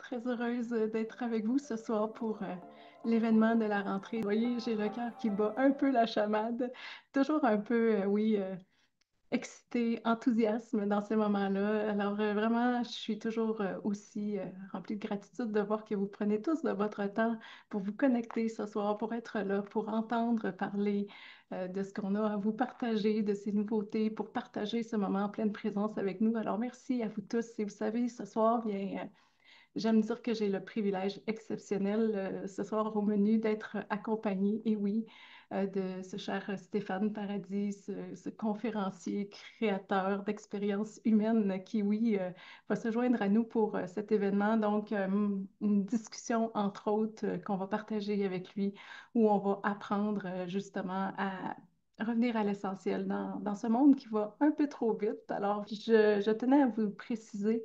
très heureuse d'être avec vous ce soir pour l'événement de la rentrée. Vous voyez, j'ai le cœur qui bat un peu la chamade, toujours un peu, oui, excité, enthousiasme dans ces moments-là. Alors vraiment, je suis toujours aussi remplie de gratitude de voir que vous prenez tous de votre temps pour vous connecter ce soir, pour être là, pour entendre parler de ce qu'on a à vous partager, de ces nouveautés, pour partager ce moment en pleine présence avec nous. Alors merci à vous tous. Et vous savez, ce soir, bien, j'aime dire que j'ai le privilège exceptionnel ce soir au menu d'être accompagnée, et oui, de ce cher Stéphane Paradis, ce conférencier, créateur d'expériences humaines qui, oui, va se joindre à nous pour cet événement. Donc, une discussion, entre autres, qu'on va partager avec lui, où on va apprendre justement à revenir à l'essentiel dans ce monde qui va un peu trop vite. Alors, je tenais à vous préciser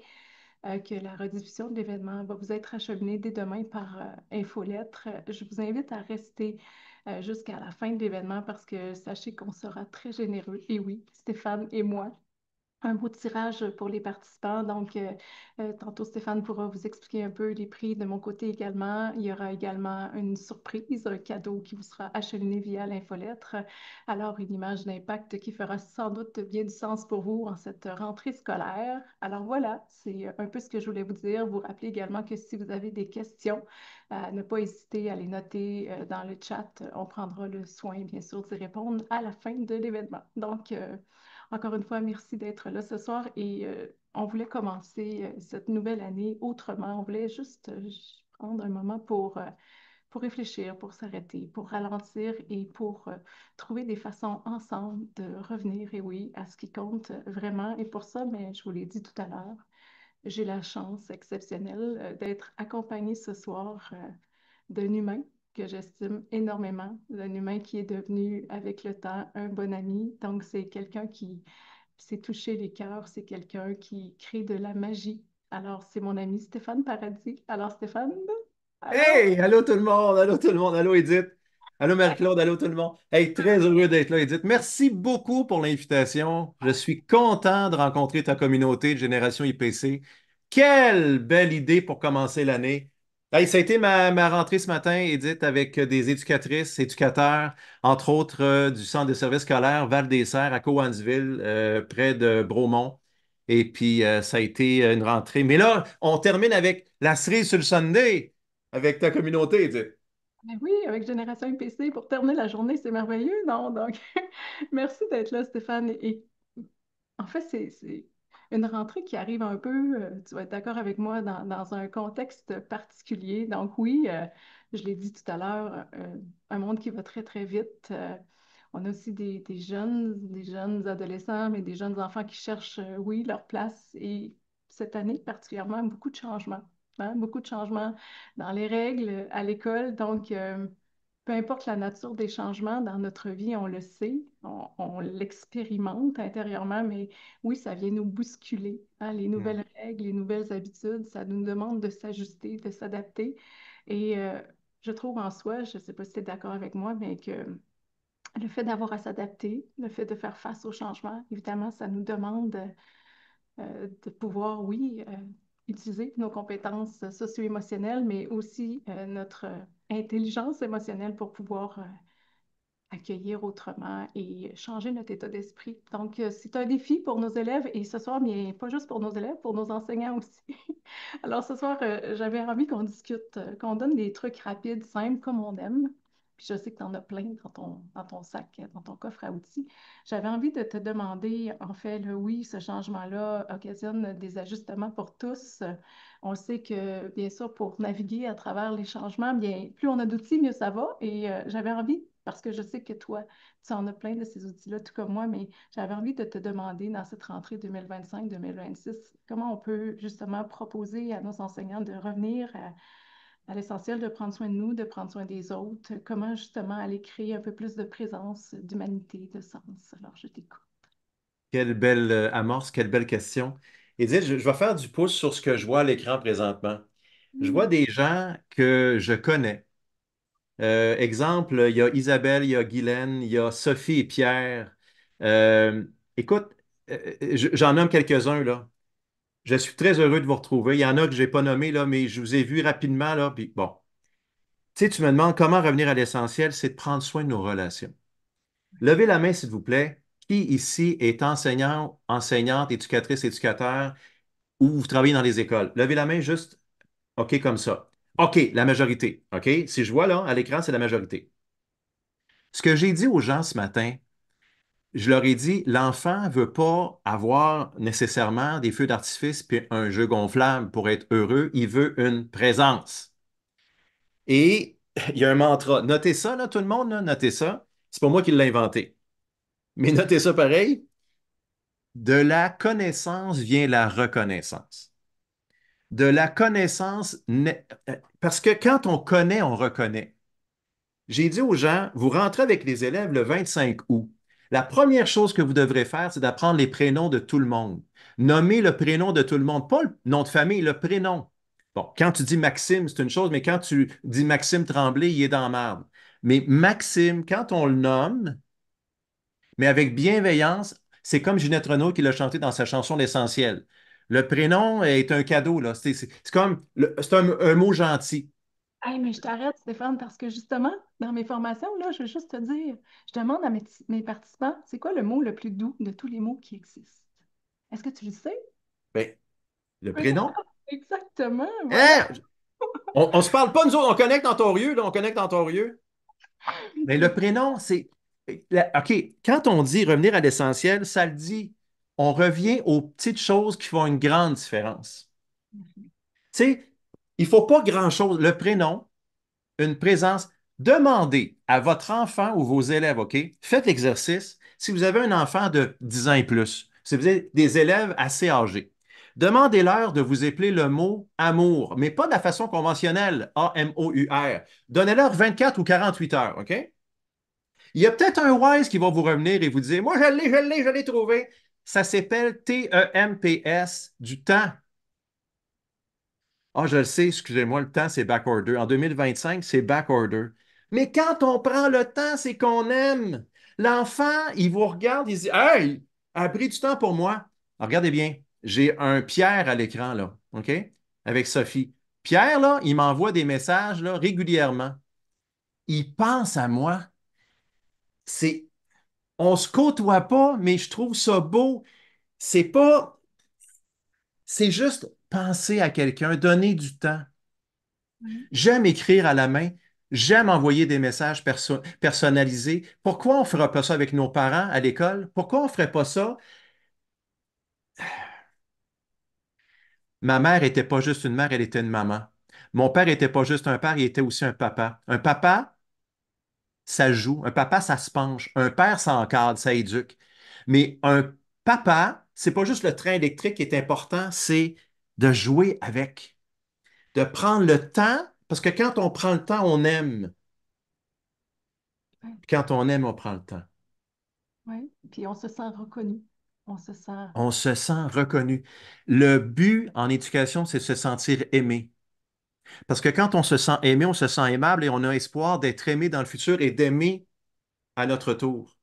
que la rediffusion de l'événement va vous être acheminée dès demain par infolettre. Je vous invite à rester jusqu'à la fin de l'événement parce que sachez qu'on sera très généreux. Et oui, Stéphane et moi, un beau tirage pour les participants. Donc, tantôt, Stéphane pourra vous expliquer un peu les prix de mon côté également. Il y aura également une surprise, un cadeau qui vous sera acheminé via l'infolettre. Alors, une image d'impact qui fera sans doute bien du sens pour vous en cette rentrée scolaire. Alors voilà, c'est un peu ce que je voulais vous dire. Vous rappelez également que si vous avez des questions, ne pas hésiter à les noter dans le chat. On prendra le soin, bien sûr, d'y répondre à la fin de l'événement. Donc, encore une fois, merci d'être là ce soir et on voulait commencer cette nouvelle année autrement. On voulait juste prendre un moment pour réfléchir, pour s'arrêter, pour ralentir et pour trouver des façons ensemble de revenir, et oui, à ce qui compte vraiment. Et pour ça, mais je vous l'ai dit tout à l'heure, j'ai la chance exceptionnelle d'être accompagnée ce soir d'un humain que j'estime énormément, d'un humain qui est devenu avec le temps un bon ami. Donc, c'est quelqu'un qui sait toucher les cœurs, c'est quelqu'un qui crée de la magie. Alors, c'est mon ami Stéphane Paradis. Alors, Stéphane, allô? Hey, allô tout le monde, allô Edith, allô Marie-Claude, allô tout le monde. Hey, très heureux d'être là, Edith. Merci beaucoup pour l'invitation. Je suis content de rencontrer ta communauté de Génération IPC. Quelle belle idée pour commencer l'année. Hey, ça a été ma rentrée ce matin, Edith, avec des éducatrices, éducateurs, entre autres du Centre de services scolaires Val-des-Serres à Cowansville, près de Bromont. Et puis, ça a été une rentrée. Mais là, on termine avec la cerise sur le Sunday avec ta communauté, tu sais. Ben oui, avec Génération IPC, pour terminer la journée, c'est merveilleux, non? Donc, merci d'être là, Stéphane. Et en fait, c'est une rentrée qui arrive un peu, tu vas être d'accord avec moi, dans un contexte particulier. Donc oui, je l'ai dit tout à l'heure, un monde qui va très, très vite. On a aussi des jeunes adolescents, mais des jeunes enfants qui cherchent, oui, leur place. Et cette année, particulièrement, beaucoup de changements. Hein, beaucoup de changements dans les règles, à l'école. Donc, peu importe la nature des changements dans notre vie, on le sait, on l'expérimente intérieurement, mais oui, ça vient nous bousculer. Hein, les Hmm. nouvelles règles, les nouvelles habitudes, ça nous demande de s'ajuster, de s'adapter. Et je trouve en soi, je ne sais pas si tu es d'accord avec moi, mais que le fait d'avoir à s'adapter, le fait de faire face aux changements, évidemment, ça nous demande de pouvoir, oui, utiliser nos compétences socio-émotionnelles, mais aussi notre intelligence émotionnelle pour pouvoir accueillir autrement et changer notre état d'esprit. Donc, c'est un défi pour nos élèves et ce soir, mais pas juste pour nos élèves, pour nos enseignants aussi. Alors, ce soir, j'avais envie qu'on discute, qu'on donne des trucs rapides, simples, comme on aime. Puis je sais que tu en as plein dans ton sac, dans ton coffre à outils. J'avais envie de te demander, en fait, oui, ce changement-là occasionne des ajustements pour tous. On sait que, bien sûr, pour naviguer à travers les changements, bien, plus on a d'outils, mieux ça va. Et j'avais envie, parce que je sais que toi, tu en as plein de ces outils-là, tout comme moi, mais j'avais envie de te demander dans cette rentrée 2025-2026, comment on peut justement proposer à nos enseignants de revenir à l'essentiel, de prendre soin de nous, de prendre soin des autres, comment justement aller créer un peu plus de présence, d'humanité, de sens. Alors, je t'écoute. Quelle belle amorce, quelle belle question. Edith, je vais faire du pouce sur ce que je vois à l'écran présentement. Je vois Hmm. des gens que je connais. Exemple, il y a Isabelle, il y a Guylaine, il y a Sophie et Pierre. Euh, écoute, j'en nomme quelques-uns là. Je suis très heureux de vous retrouver. Il y en a que je n'ai pas nommé, là, mais je vous ai vu rapidement, là, puis bon. Tu sais, tu me demandes comment revenir à l'essentiel, c'est de prendre soin de nos relations. Levez la main, s'il vous plaît. Qui ici est enseignant, enseignante, éducatrice, éducateur, ou vous travaillez dans les écoles? Levez la main juste, OK, comme ça. OK, la majorité. OK? Si je vois là, à l'écran, c'est la majorité. Ce que j'ai dit aux gens ce matin, je leur ai dit, l'enfant ne veut pas avoir nécessairement des feux d'artifice puis un jeu gonflable pour être heureux. Il veut une présence. Et il y a un mantra. Notez ça, là, tout le monde, là, notez ça. C'est pas moi qui l'ai inventé. Mais notez ça pareil. De la connaissance vient la reconnaissance. De la connaissance, parce que quand on connaît, on reconnaît. J'ai dit aux gens, vous rentrez avec les élèves le 25 août. La première chose que vous devrez faire, c'est d'apprendre les prénoms de tout le monde. Nommer le prénom de tout le monde, pas le nom de famille, le prénom. Bon, quand tu dis Maxime, c'est une chose, mais quand tu dis Maxime Tremblay, il est dans la merde. Mais Maxime, quand on le nomme, mais avec bienveillance, c'est comme Ginette Renaud qui l'a chanté dans sa chanson L'Essentiel. Le prénom est un cadeau, là. C'est comme, c'est un mot gentil. Hey, mais je t'arrête, Stéphane, parce que justement, dans mes formations, là, je veux juste te dire, je demande à mes participants, c'est quoi le mot le plus doux de tous les mots qui existent? Est-ce que tu le sais? Ben, le Oui. prénom? Exactement, voilà. Hein? On se parle pas, nous autres, on connecte en torieux, là, on connecte en torieux. Mais le prénom, c'est. OK, quand on dit revenir à l'essentiel, ça le dit. On revient aux petites choses qui font une grande différence. Tu sais, il ne faut pas grand-chose. Le prénom, une présence. Demandez à votre enfant ou vos élèves, OK? Faites l'exercice. Si vous avez un enfant de 10 ans et plus, si vous avez des élèves assez âgés, demandez-leur de vous épeler le mot amour, mais pas de la façon conventionnelle, A-M-O-U-R. Donnez-leur 24 ou 48 heures, OK? Il y a peut-être un Wise qui va vous revenir et vous dire, moi, je l'ai trouvé. Ça s'appelle T-E-M-P-S, du temps. Ah, je le sais, excusez-moi, le temps, c'est backorder. En 2025, c'est backorder. Mais quand on prend le temps, c'est qu'on aime. L'enfant, il vous regarde, il se dit, hey, a pris du temps pour moi. Alors, regardez bien, j'ai un Pierre à l'écran, là, OK? Avec Sophie. Pierre, là, il m'envoie des messages, là, régulièrement. Il pense à moi. C'est, on se côtoie pas, mais je trouve ça beau. C'est pas, c'est juste penser à quelqu'un, donner du temps. Oui, J'aime écrire à la main. J'aime envoyer des messages personnalisés. Pourquoi on ne fera pas ça avec nos parents à l'école? Pourquoi on ne ferait pas ça? Ma mère n'était pas juste une mère, elle était une maman. Mon père n'était pas juste un père, il était aussi un papa. Un papa, ça joue. Un papa, ça se penche. Un père, ça encadre, ça éduque. Mais un papa, c'est pas juste le train électrique qui est important, c'est de jouer avec, de prendre le temps, parce que quand on prend le temps, on aime. oui, Quand on aime, on prend le temps. oui. Puis on se sent reconnu. On se sent. On se sent reconnu. Le but en éducation, c'est de se sentir aimé. Parce que quand on se sent aimé, on se sent aimable et on a espoir d'être aimé dans le futur et d'aimer à notre tour.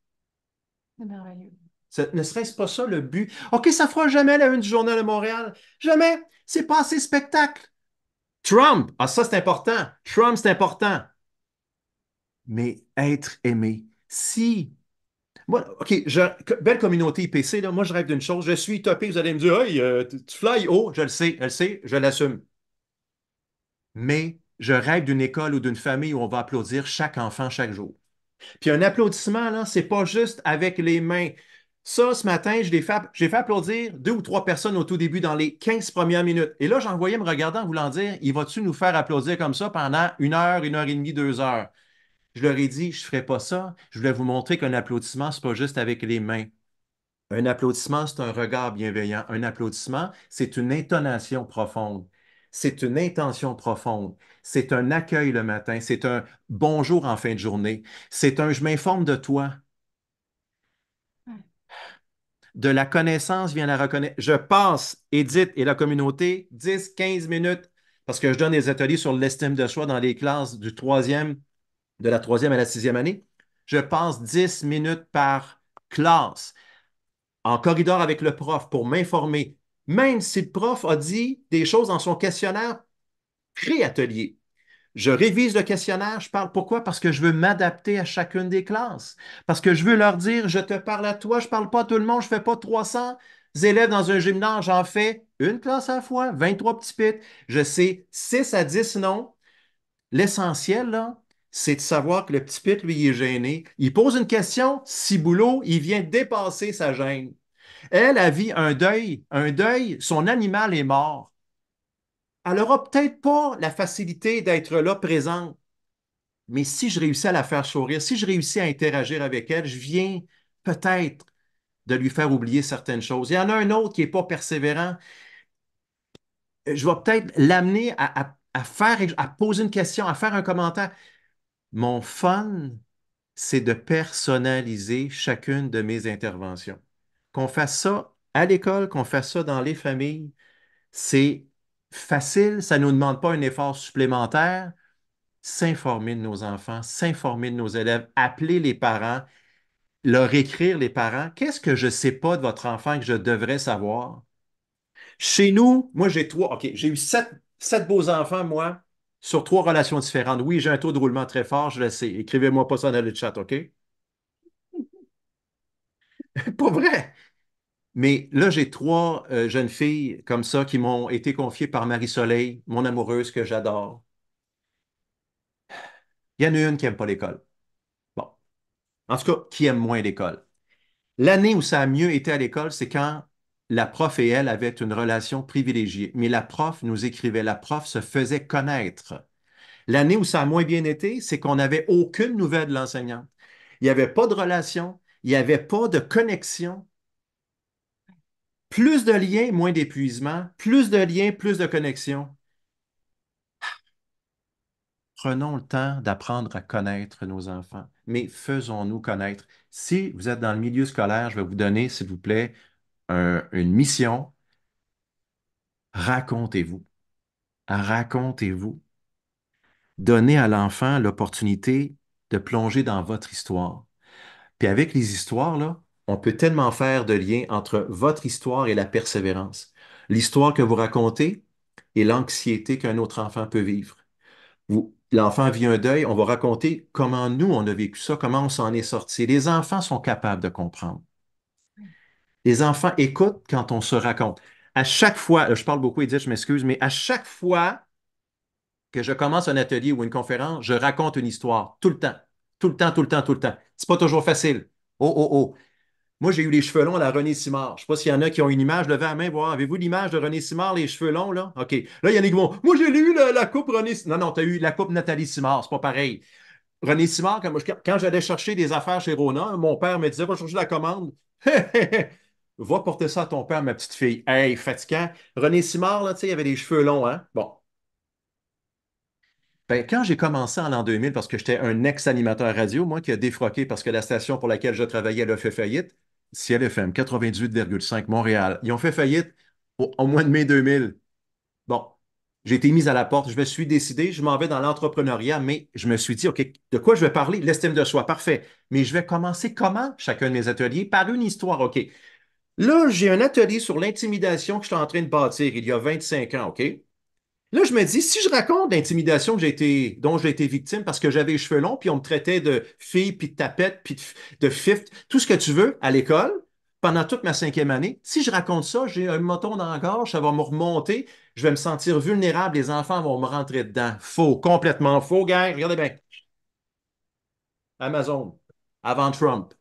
C'est merveilleux. Ne serait-ce pas ça le but? OK, ça fera jamais la une du Journal de Montréal. Jamais. C'est pas assez spectacle. Trump, ah ça c'est important. Trump, c'est important. Mais être aimé. Si moi, OK, belle communauté IPC, là, moi, je rêve d'une chose. Je suis topé, vous allez me dire, hey, tu fly haut, je le sais, je l'assume. Mais je rêve d'une école ou d'une famille où on va applaudir chaque enfant chaque jour. Puis un applaudissement, là, c'est pas juste avec les mains. Ça, ce matin, j'ai fait applaudir deux ou trois personnes au tout début dans les 15 premières minutes. Et là, j'en voyais me regardant, voulant dire, il va-tu nous faire applaudir comme ça pendant une heure et demie, 2 heures? Je leur ai dit, je ne ferai pas ça. Je voulais vous montrer qu'un applaudissement, c'est pas juste avec les mains. Un applaudissement, c'est un regard bienveillant. Un applaudissement, c'est une intonation profonde. C'est une intention profonde. C'est un accueil le matin. C'est un bonjour en fin de journée. C'est un je m'informe de toi. Ouais, De la connaissance vient la reconnaissance. Je passe, Edith et la communauté, 10, 15 minutes, parce que je donne des ateliers sur l'estime de soi dans les classes de la troisième à la sixième année. Je passe 10 minutes par classe en corridor avec le prof pour m'informer. même si le prof a dit des choses dans son questionnaire pré-atelier. Je révise le questionnaire, je parle. Pourquoi? Parce que je veux m'adapter à chacune des classes. Parce que je veux leur dire, je te parle à toi, je ne parle pas à tout le monde, je ne fais pas 300 élèves dans un gymnase, j'en fais une classe à la fois, 23 petits pits. Je sais 6 à 10 noms. L'essentiel, là, c'est de savoir que le petit pit, lui, il est gêné. Il pose une question, ciboulot, il vient dépasser sa gêne. Elle a vu un deuil, son animal est mort. Elle n'aura peut-être pas la facilité d'être là présente. Mais si je réussis à la faire sourire, si je réussis à interagir avec elle, je viens peut-être de lui faire oublier certaines choses. Il y en a un autre qui n'est pas persévérant. Je vais peut-être l'amener à faire, à poser une question, à faire un commentaire. Mon fun, c'est de personnaliser chacune de mes interventions. Qu'on fasse ça à l'école, qu'on fasse ça dans les familles, c'est facile, ça ne nous demande pas un effort supplémentaire. S'informer de nos enfants, s'informer de nos élèves, appeler les parents, leur écrire les parents, qu'est-ce que je ne sais pas de votre enfant que je devrais savoir? Chez nous, moi j'ai trois, OK, j'ai eu sept beaux enfants, moi, sur trois relations différentes. Oui, j'ai un taux de roulement très fort, je le sais. Écrivez-moi pas ça dans le chat, OK? Pas vrai. Mais là, j'ai trois jeunes filles comme ça qui m'ont été confiées par Marie-Soleil, mon amoureuse que j'adore. Il y en a une qui n'aime pas l'école. Bon, en tout cas, qui aime moins l'école. L'année où ça a mieux été à l'école, c'est quand la prof et elle avaient une relation privilégiée. Mais la prof nous écrivait, la prof se faisait connaître. L'année où ça a moins bien été, c'est qu'on n'avait aucune nouvelle de l'enseignante. Il n'y avait pas de relation, il n'y avait pas de connexion. Plus de liens, moins d'épuisement. Plus de liens, plus de connexion. Prenons le temps d'apprendre à connaître nos enfants, mais faisons-nous connaître. Si vous êtes dans le milieu scolaire, je vais vous donner, s'il vous plaît, une mission. Racontez-vous. Racontez-vous. Donnez à l'enfant l'opportunité de plonger dans votre histoire. Puis avec les histoires, là, on peut tellement faire de liens entre votre histoire et la persévérance. L'histoire que vous racontez et l'anxiété qu'un autre enfant peut vivre. L'enfant vit un deuil, on va raconter comment nous, on a vécu ça, comment on s'en est sorti. Les enfants sont capables de comprendre. Les enfants écoutent quand on se raconte. À chaque fois, là, je parle beaucoup, Edith, je m'excuse, mais à chaque fois que je commence un atelier ou une conférence, je raconte une histoire, tout le temps. Tout le temps, tout le temps, tout le temps. C'est pas toujours facile. Oh, oh, oh. Moi, j'ai eu les cheveux longs à la René Simard. Je ne sais pas s'il y en a qui ont une image. Levez la main, voir. Avez-vous l'image de René Simard, les cheveux longs, là? OK. Là, il y en a qui vont. Moi, j'ai eu la coupe René. Non, non, tu as eu la coupe Nathalie Simard. C'est pas pareil. René Simard, quand j'allais chercher des affaires chez Rona, mon père me disait, va chercher la commande. Va porter ça à ton père, ma petite fille. Hey, fatigant. René Simard, là, tu sais, il avait les cheveux longs, hein? Bon. Ben, quand j'ai commencé en l'an 2000, parce que j'étais un ex-animateur radio, moi qui a défroqué parce que la station pour laquelle je travaillais, elle a fait faillite, Ciel FM 98,5 Montréal. Ils ont fait faillite au mois de mai 2000. Bon, j'ai été mise à la porte, je me suis décidé, je m'en vais dans l'entrepreneuriat, mais je me suis dit, OK, de quoi je vais parler? L'estime de soi, parfait. Mais je vais commencer comment, chacun de mes ateliers? Par une histoire, OK. Là, j'ai un atelier sur l'intimidation que je suis en train de bâtir il y a 25 ans, OK? Là, je me dis, si je raconte l'intimidation dont j'ai été victime parce que j'avais les cheveux longs, puis on me traitait de fille, puis de tapette, puis de fifth, tout ce que tu veux à l'école, pendant toute ma cinquième année, si je raconte ça, j'ai un moton dans la gorge, ça va me remonter, je vais me sentir vulnérable, les enfants vont me rentrer dedans. Faux, complètement faux, gars. Regardez bien. Amazon, avant Trump.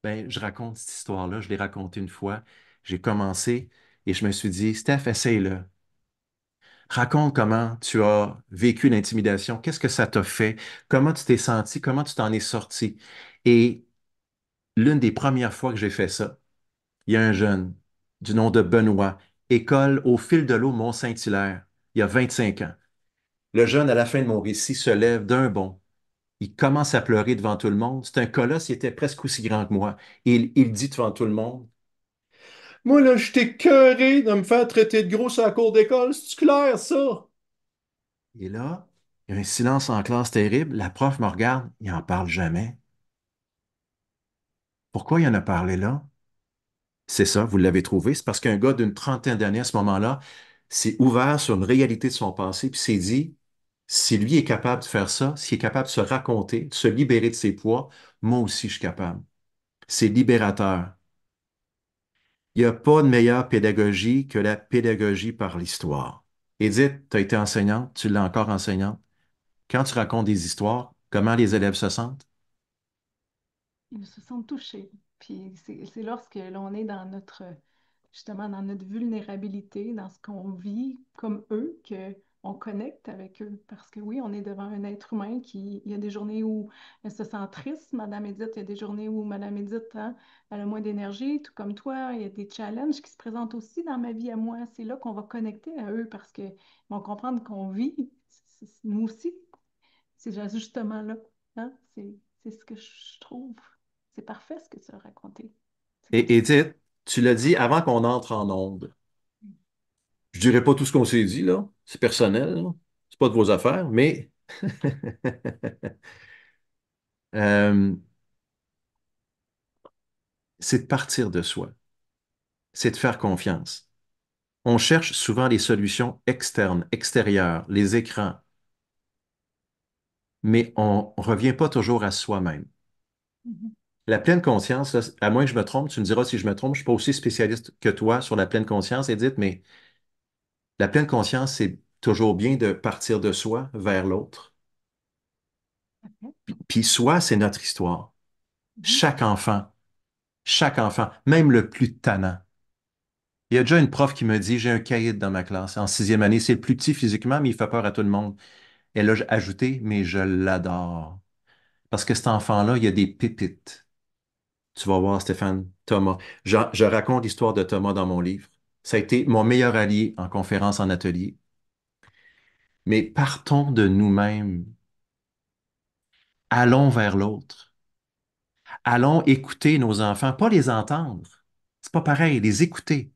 Ben, je raconte cette histoire-là, je l'ai racontée une fois. J'ai commencé et je me suis dit, Steph, essaye-le. Raconte comment tu as vécu l'intimidation, qu'est-ce que ça t'a fait, comment tu t'es senti, comment tu t'en es sorti. Et l'une des premières fois que j'ai fait ça, il y a un jeune du nom de Benoît, école au fil de l'eau Mont-Saint-Hilaire, il y a 25 ans. Le jeune, à la fin de mon récit, se lève d'un bond. Il commence à pleurer devant tout le monde. C'est un colosse, il était presque aussi grand que moi. Et il dit devant tout le monde, moi, là, je t'ai cœuré de me faire traiter de gros sur la cour d'école. C'est clair, ça? Et là, il y a un silence en classe terrible. La prof me regarde, il n'en parle jamais. Pourquoi il en a parlé là? C'est ça, vous l'avez trouvé. C'est parce qu'un gars d'une trentaine d'années à ce moment-là s'est ouvert sur une réalité de son passé, puis s'est dit, si lui est capable de faire ça, s'il est capable de se raconter, de se libérer de ses poids, moi aussi je suis capable. C'est libérateur. Il n'y a pas de meilleure pédagogie que la pédagogie par l'histoire. Edith, tu as été enseignante, tu l'as encore enseignante. Quand tu racontes des histoires, comment les élèves se sentent? Ils se sentent touchés. Puis c'est lorsque l'on est dans notre, justement, dans notre vulnérabilité, dans ce qu'on vit comme eux, que on connecte avec eux. Parce que oui, on est devant un être humain qui, il y a des journées où elle se sent triste, Madame Edith, il y a des journées où Madame Edith, hein, elle a moins d'énergie, tout comme toi, il y a des challenges qui se présentent aussi dans ma vie à moi. C'est là qu'on va connecter à eux parce qu'ils vont comprendre qu'on vit, nous aussi, ces ajustements-là. Hein? C'est ce que je trouve. C'est parfait ce que tu as raconté. C'est comme Et ça. Edith, tu l'as dit avant qu'on entre en onde. Je dirais pas tout ce qu'on s'est dit, là. C'est personnel, là. C'est pas de vos affaires, mais euh, c'est de partir de soi. C'est de faire confiance. On cherche souvent les solutions externes, extérieures, les écrans, mais on ne revient pas toujours à soi-même. Mhm. La pleine conscience, là, à moins que je me trompe, tu me diras si je me trompe, je ne suis pas aussi spécialiste que toi sur la pleine conscience, Edith, mais la pleine conscience, c'est toujours bien de partir de soi vers l'autre. Parfait. Puis soi, c'est notre histoire. Mhm. Chaque enfant, chaque enfant, même le plus tannant. Il y a déjà une prof qui me dit, j'ai un caïd dans ma classe en sixième année. C'est le plus petit physiquement, mais il fait peur à tout le monde. Elle a ajouté, mais je l'adore. Parce que cet enfant-là, il y a des pépites. Tu vas voir, Stéphane, Thomas. Je raconte l'histoire de Thomas dans mon livre. Ça a été mon meilleur allié en conférence, en atelier. Mais partons de nous-mêmes. Allons vers l'autre. Allons écouter nos enfants, pas les entendre. C'est pas pareil, les écouter.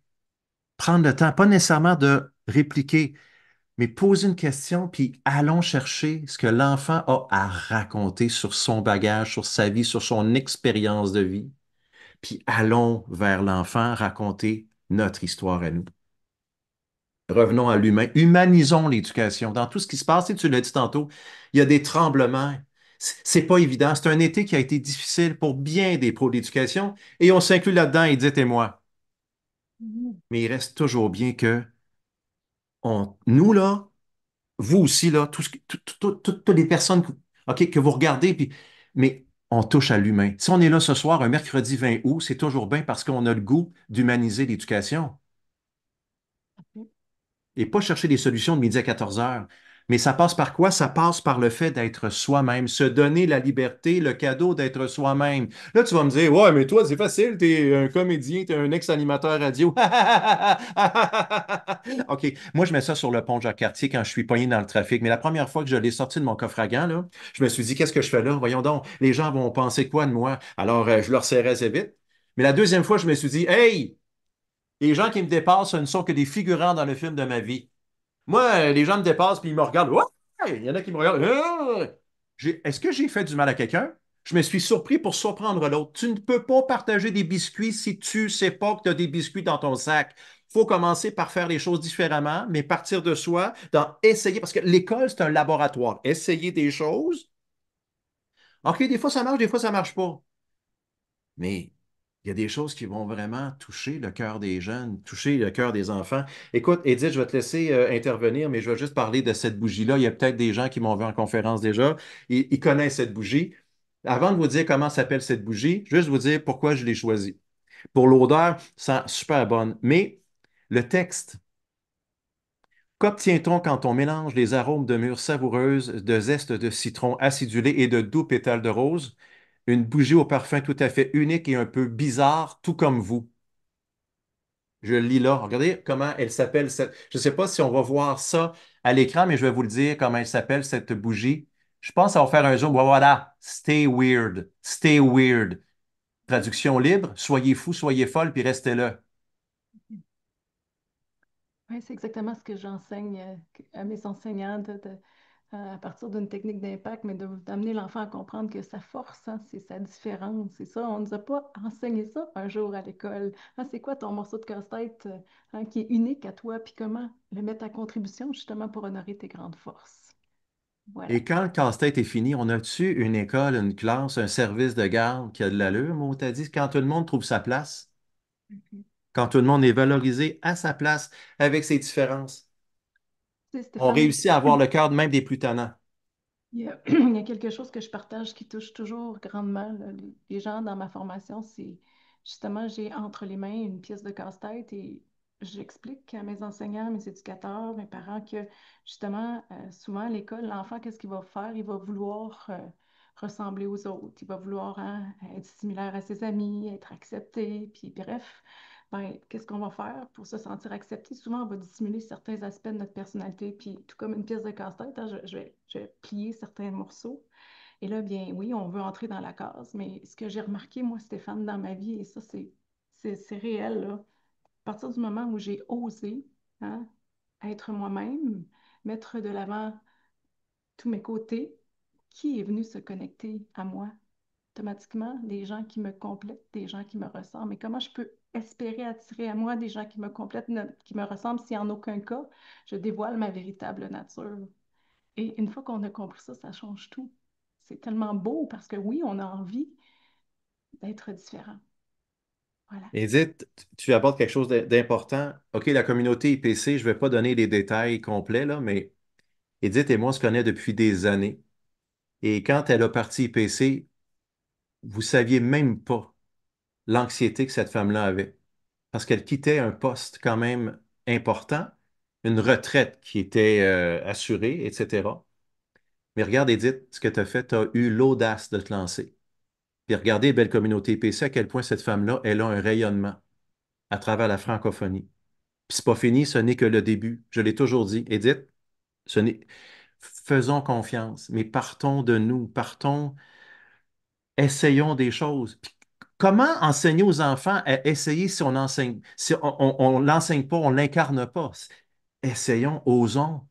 Prendre le temps, pas nécessairement de répliquer, mais poser une question, puis allons chercher ce que l'enfant a à raconter sur son bagage, sur sa vie, sur son expérience de vie. Puis allons vers l'enfant raconter notre histoire à nous. Revenons à l'humain. Humanisons l'éducation. Dans tout ce qui se passe, tu l'as dit tantôt, il y a des tremblements. C'est pas évident. C'est un été qui a été difficile pour bien des pros d'éducation et on s'inclut là-dedans, Edith et moi. Mhm. Mais il reste toujours bien que nous, là, vous aussi, là, toutes les personnes OK, que vous regardez, puis, mais on touche à l'humain. Si on est là ce soir, un mercredi 20 août, c'est toujours bien parce qu'on a le goût d'humaniser l'éducation. Parfait. Et pas chercher des solutions de midi à 14 heures. Mais ça passe par quoi? Ça passe par le fait d'être soi-même, se donner la liberté, le cadeau d'être soi-même. Là, tu vas me dire, ouais, mais toi, c'est facile, t'es un comédien, t'es un ex-animateur radio. OK, moi, je mets ça sur le pont Jacques-Cartier quand je suis pogné dans le trafic. Mais la première fois que je l'ai sorti de mon coffre à gants, là, je me suis dit, qu'est-ce que je fais là? Voyons donc, les gens vont penser quoi de moi? Alors, je leur serrais assez vite. Mais la deuxième fois, je me suis dit, hey, les gens qui me dépassent, ce ne sont que des figurants dans le film de ma vie. Moi, les gens me dépassent puis ils me regardent. Ouais! Il y en a qui me regardent. Est-ce que j'ai fait du mal à quelqu'un? Je me suis surpris pour surprendre l'autre. Tu ne peux pas partager des biscuits si tu sais pas que tu as des biscuits dans ton sac. Il faut commencer par faire les choses différemment, mais partir de soi, dans essayer, parce que l'école, c'est un laboratoire. Essayer des choses. OK, des fois ça marche, des fois ça marche pas. Mais il y a des choses qui vont vraiment toucher le cœur des jeunes, toucher le cœur des enfants. Écoute, Edith, je vais te laisser intervenir, mais je vais juste parler de cette bougie-là. Il y a peut-être des gens qui m'ont vu en conférence déjà. Ils connaissent cette bougie. Avant de vous dire comment s'appelle cette bougie, juste vous dire pourquoi je l'ai choisie. Pour l'odeur, ça sent super bonne. Mais le texte, qu'obtient-on quand on mélange les arômes de mûres savoureuses, de zeste de citron acidulé et de doux pétales de rose? Une bougie au parfum tout à fait unique et un peu bizarre, tout comme vous. Je le lis là. Regardez comment elle s'appelle. Je ne sais pas si on va voir ça à l'écran, mais je vais vous le dire comment elle s'appelle, cette bougie. Je pense qu'on va faire un zoom. Voilà. Stay weird. Stay weird. Traduction libre. Soyez fous, soyez folles, puis restez là. Oui, c'est exactement ce que j'enseigne à mes enseignants, à partir d'une technique d'impact, mais d'amener l'enfant à comprendre que sa force, hein, c'est sa différence. C'est ça, on ne nous a pas enseigné ça un jour à l'école. Ah, c'est quoi ton morceau de casse-tête hein, qui est unique à toi, puis comment le mettre à contribution justement pour honorer tes grandes forces. Voilà. Et quand le casse-tête est fini, on a-tu une école, une classe, un service de garde qui a de l'allure, moi, t'as dit, quand tout le monde trouve sa place, Mhm. quand tout le monde est valorisé à sa place avec ses différences, Tu sais, on Stéphane, réussit à avoir le cœur de même des plus tannants. il y a quelque chose que je partage qui touche toujours grandement là, les gens dans ma formation, c'est justement, j'ai entre les mains une pièce de casse-tête et j'explique à mes enseignants, mes éducateurs, mes parents que justement, souvent à l'école, l'enfant, qu'est-ce qu'il va faire? Il va vouloir ressembler aux autres, il va vouloir hein, être similaire à ses amis, être accepté, puis bref. Ben, qu'est-ce qu'on va faire pour se sentir accepté? Souvent, on va dissimuler certains aspects de notre personnalité, puis tout comme une pièce de casse-tête, hein, je vais plier certains morceaux. Et là, bien oui, on veut entrer dans la case, mais ce que j'ai remarqué, moi, Stéphane, dans ma vie, et ça, c'est réel, là, à partir du moment où j'ai osé hein, être moi-même, mettre de l'avant tous mes côtés, qui est venu se connecter à moi? Automatiquement des gens qui me complètent, des gens qui me ressemblent. Mais comment je peux espérer attirer à moi des gens qui me complètent, qui me ressemblent, si en aucun cas je dévoile ma véritable nature? Et une fois qu'on a compris ça, ça change tout. C'est tellement beau parce que oui, on a envie d'être différent. Voilà. Edith, tu abordes quelque chose d'important. OK, la communauté IPC, je ne vais pas donner les détails complets, là, mais Edith et moi, on se connaît depuis des années. Et quand elle a parti IPC, vous saviez même pas l'anxiété que cette femme-là avait. Parce qu'elle quittait un poste quand même important, une retraite qui était assurée, etc. Mais regarde, Edith, ce que tu as fait, tu as eu l'audace de te lancer. Puis regardez, belle communauté IPC, à quel point cette femme-là, elle a un rayonnement à travers la francophonie. Puis c'est pas fini, ce n'est que le début. Je l'ai toujours dit. Edith, ce n'est... faisons confiance, mais partons de nous, partons, essayons des choses. Puis comment enseigner aux enfants à essayer si on enseigne, si on l'enseigne pas, on l'incarne pas? Essayons, osons.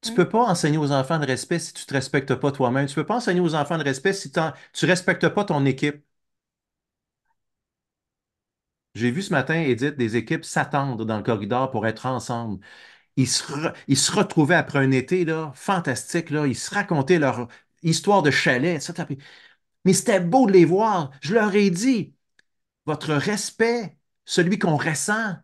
Tu Oui, peux pas enseigner aux enfants le respect si tu te respectes pas toi-même. Tu peux pas enseigner aux enfants le respect si tu respectes pas ton équipe. J'ai vu ce matin, Edith, des équipes s'attendre dans le corridor pour être ensemble. Ils se retrouvaient après un été là, fantastique. Là. Ils se racontaient leur histoire de chalet. Ça, mais c'était beau de les voir. Je leur ai dit, votre respect, celui qu'on ressent,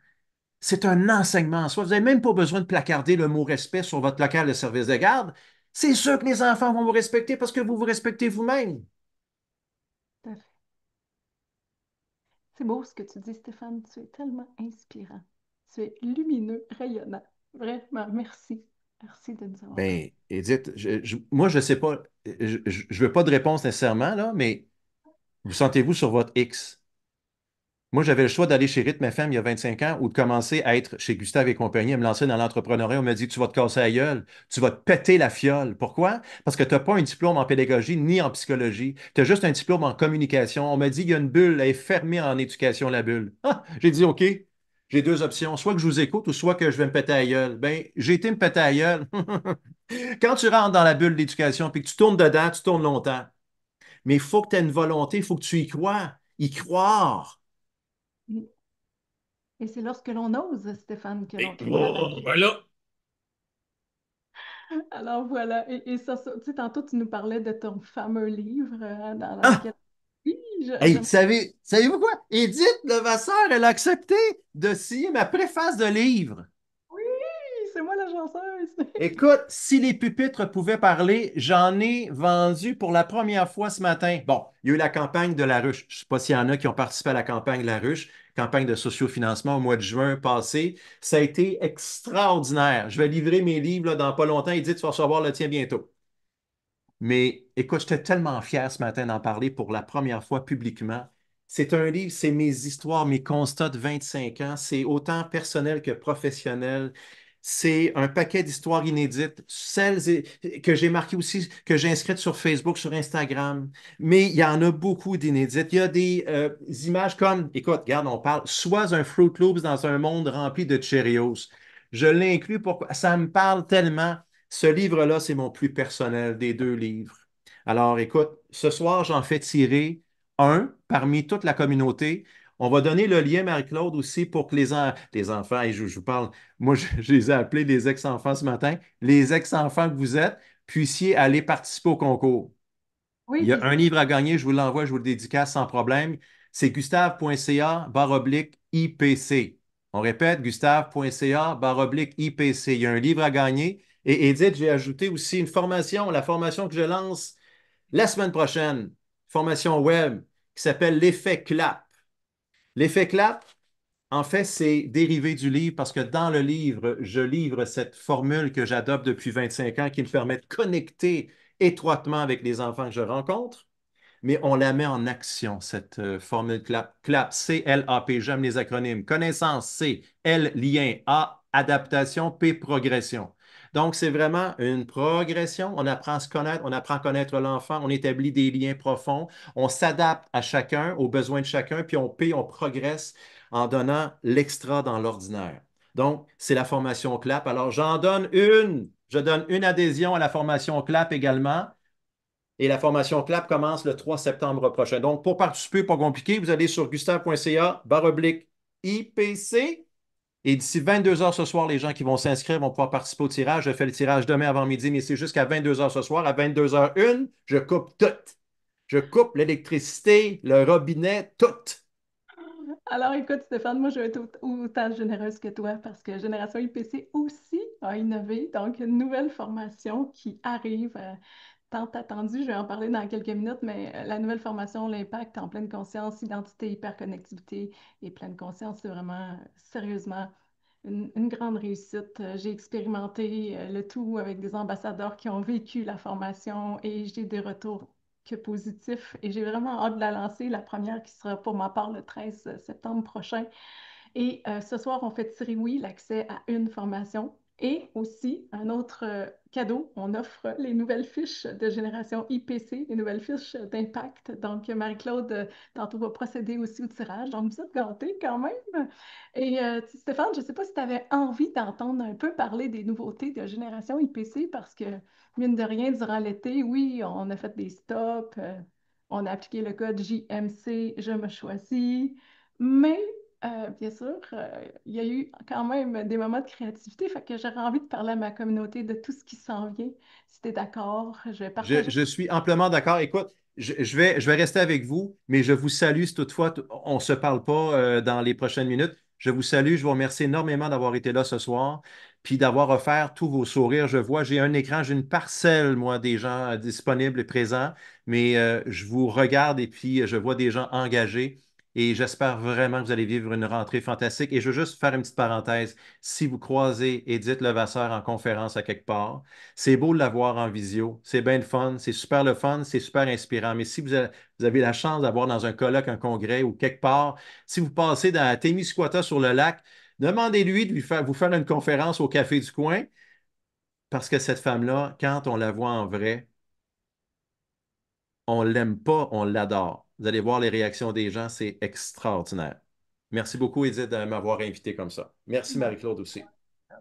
c'est un enseignement en soi. Vous n'avez même pas besoin de placarder le mot respect sur votre local de service de garde. C'est sûr que les enfants vont vous respecter parce que vous vous respectez vous-même. tout à fait. C'est beau ce que tu dis, Stéphane. Tu es tellement inspirant. Tu es lumineux, rayonnant. Vraiment, merci. Merci de nous avoir parlé. Ben, Edith, moi, je ne sais pas, je ne veux pas de réponse nécessairement, là, mais vous sentez-vous sur votre X? Moi, j'avais le choix d'aller chez Rythme FM il y a 25 ans ou de commencer à être chez Gustave et compagnie, à me lancer dans l'entrepreneuriat. On m'a dit, tu vas te casser la gueule, tu vas te péter la fiole. Pourquoi? Parce que tu n'as pas un diplôme en pédagogie ni en psychologie. Tu as juste un diplôme en communication. On m'a dit, il y a une bulle, elle est fermée en éducation, la bulle. Ah, j'ai dit, OK, j'ai deux options. Soit que je vous écoute ou soit que je vais me péter la gueule. Ben, j'ai été me péter la gueule. Quand tu rentres dans la bulle d'éducation puis que tu tournes dedans, tu tournes longtemps. Mais il faut que tu aies une volonté, il faut que tu y crois. Y croire. Et c'est lorsque l'on ose, Stéphane, que l'on Et crée la magie. voilà. Alors voilà, et tu sais, tantôt tu nous parlais de ton fameux livre dans Ah! lequel... Oui, Hey, j'aime... savez-vous quoi? Edith Levasseur, elle a accepté de signer ma préface de livre. Oui, c'est moi la chanceuse. Écoute, si les pupitres pouvaient parler, j'en ai vendu pour la première fois ce matin. Bon, il y a eu la campagne de la ruche. Je ne sais pas s'il y en a qui ont participé à la campagne de la ruche, campagne de sociofinancement au mois de juin passé. Ça a été extraordinaire. Je vais livrer mes livres là, dans pas longtemps. Edith, tu vas recevoir le tien bientôt. Mais écoute, j'étais tellement fier ce matin d'en parler pour la première fois publiquement. C'est un livre, c'est mes histoires, mes constats de 25 ans. C'est autant personnel que professionnel. C'est un paquet d'histoires inédites, que j'ai marquées aussi, que j'ai inscrites sur Facebook, sur Instagram. Mais il y en a beaucoup d'inédites. Il y a des images comme, écoute, regarde, on parle, sois un Fruit Loops dans un monde rempli de Cheerios. Je l'inclus pour ça me parle tellement. Ce livre-là, c'est mon plus personnel des deux livres. Alors, écoute, ce soir, j'en fais tirer un parmi toute la communauté. On va donner le lien, Marie-Claude, aussi pour que les enfants, et je vous parle, moi, je les ai appelés les ex-enfants ce matin, les ex-enfants que vous êtes, puissiez aller participer au concours. Oui, Il y a puis un livre à gagner, je vous l'envoie, je vous le dédicace sans problème. C'est gustave.ca/IPC. On répète, gustave.ca/IPC. Il y a un livre à gagner. Et Edith, j'ai ajouté aussi une formation, la formation que je lance la semaine prochaine, formation web qui s'appelle l'effet clap. L'effet clap, en fait, c'est dérivé du livre parce que dans le livre, je livre cette formule que j'adopte depuis 25 ans qui me permet de connecter étroitement avec les enfants que je rencontre, mais on la met en action, cette formule CLAP. CLAP, C-L-A-P, j'aime les acronymes. Connaissance, C, L, lien, A, adaptation, P, progression. Donc, c'est vraiment une progression. On apprend à se connaître, on apprend à connaître l'enfant, on établit des liens profonds, on s'adapte à chacun, aux besoins de chacun, puis on progresse en donnant l'extra dans l'ordinaire. Donc, c'est la formation CLAP. Alors, j'en donne une. Je donne une adhésion à la formation CLAP également. Et la formation CLAP commence le 3 septembre prochain. Donc, pour participer, pas compliqué, vous allez sur gustave.ca/IPC. Et d'ici 22 heures ce soir, les gens qui vont s'inscrire vont pouvoir participer au tirage. Je fais le tirage demain avant midi, mais c'est jusqu'à 22 heures ce soir. À 22h01, je coupe tout. Je coupe l'électricité, le robinet, tout. alors, écoute, Stéphane, moi, je vais être autant généreuse que toi parce que Génération IPC aussi a innové. Donc, une nouvelle formation qui arrive, tant attendue. Je vais en parler dans quelques minutes, mais la nouvelle formation, l'impact en pleine conscience, identité, hyperconnectivité et pleine conscience, c'est vraiment sérieusement une grande réussite. J'ai expérimenté le tout avec des ambassadeurs qui ont vécu la formation et j'ai des retours que positifs. Et j'ai vraiment hâte de la lancer, la première qui sera pour ma part le 13 septembre prochain. Et ce soir, on fait tirer, oui, l'accès à une formation. Et aussi, un autre cadeau, on offre les nouvelles fiches de génération IPC, les nouvelles fiches d'impact. Donc, Marie-Claude, tantôt, va procéder aussi au tirage. Donc, vous êtes gâtés quand même. Et Stéphane, je ne sais pas si tu avais envie d'entendre un peu parler des nouveautés de génération IPC parce que, mine de rien, durant l'été, oui, on a fait des stops, on a appliqué le code JMC, je me choisis. Mais bien sûr, il y a eu quand même des moments de créativité, fait que j'aurais envie de parler à ma communauté de tout ce qui s'en vient. Si tu es d'accord, je vais partager. Je suis amplement d'accord. Écoute, je vais rester avec vous, mais je vous salue si toutefois on ne se parle pas dans les prochaines minutes. Je vous salue, je vous remercie énormément d'avoir été là ce soir, puis d'avoir offert tous vos sourires. Je vois, j'ai un écran, j'ai une parcelle, moi, des gens disponibles et présents, mais je vous regarde et puis je vois des gens engagés. Et j'espère vraiment que vous allez vivre une rentrée fantastique. Et je veux juste faire une petite parenthèse. Si vous croisez Edith Levasseur en conférence à quelque part, c'est beau de l'avoir en visio. C'est bien le fun. C'est super le fun. C'est super inspirant. Mais si vous avez la chance d'avoir dans un colloque, un congrès ou quelque part, si vous passez dans Témiscouata sur le lac, demandez-lui de vous faire une conférence au café du coin parce que cette femme-là, quand on la voit en vrai, on l'aime pas, on l'adore. Vous allez voir les réactions des gens, c'est extraordinaire. Merci beaucoup, Edith, de m'avoir invité comme ça. Merci, Marie-Claude aussi.